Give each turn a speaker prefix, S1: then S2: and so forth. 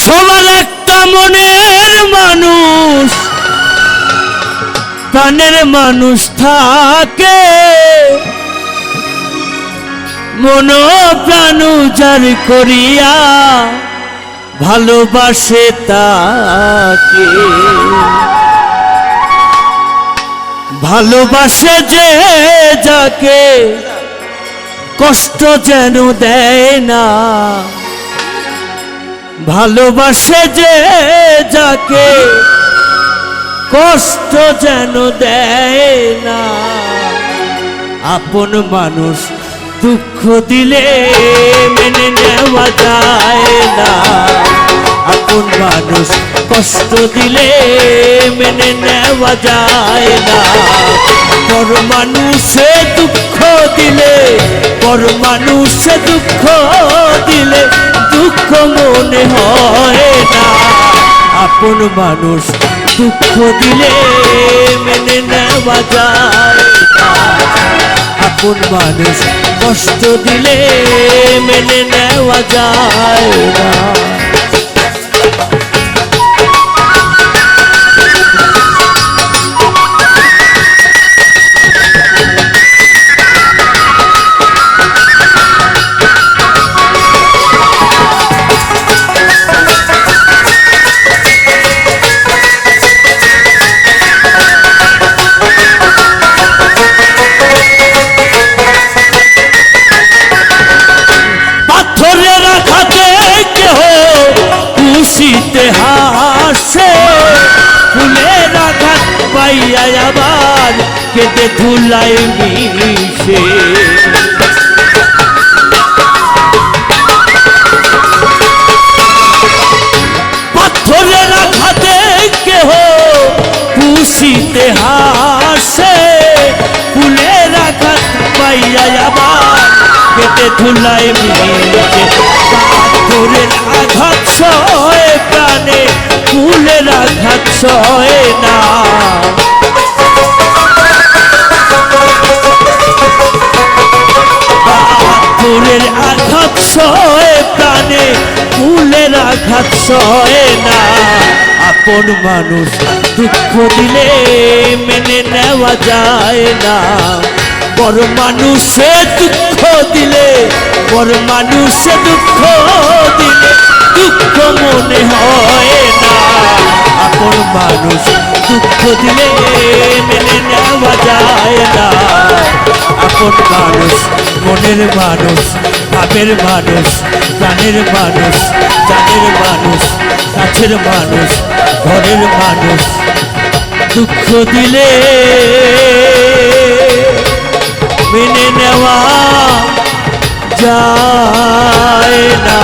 S1: সবার একটা মনের মানুষ, প্রাণের মানুষ থাকে, মন প্রাণ উজার করিয়া ভালোবাসে তাকে। ভালোবাসে যে যাকে কষ্ট যেন দেয় না, ভালোবাসে যে যাকে কষ্ট যেন দেয় না। আপন মানুষ দুঃখ দিলে মেনে নেওয়া যায় না, আপন মানুষ কষ্ট দিলে মেনে নেওয়া যায় না। পর মানুষে দুঃখ দিলে, পর মানুষে দুঃখ দিলে দুঃখ মনে হয় না। আপন মানুষ দুঃখ দিলে মেনে নেওয়া যায় না, আপন মানুষ কষ্ট দিলে মেনে নেওয়া যায় না। হাসে ফুলের আঘাত পাইয়া আবার কেটে ধুলাই মিশে। পাথরের আঘাতে কেহ খুশিতে হাসে, ফুলের আঘাত পাইয়া আবার কেটে ধুলাই মিশে। পাথরের আঘাত সয় প্রাণে, ফুলের আঘাত সয় না। পাথরের আঘাত সয় প্রাণে, ফুলের আঘাত সয় না। আপন মানুষ দুঃখ দিলে মেনে নেওয়া যায় না, বড় মানুষে দুঃখ দিলে, বড় মানুষে দুঃখ দিলে দুঃখ মনে হয় না। আপন মানুষ দুঃখ দিলে মেনে নেওয়া যায় না, আপন মানুষ মনের মানুষ, ভাবের মানুষ, প্রাণের মানুষ, জানের মানুষ, কাছের মানুষ, ঘরের মানুষ দুঃখ দিলে মেনে নেওয়া যায় না।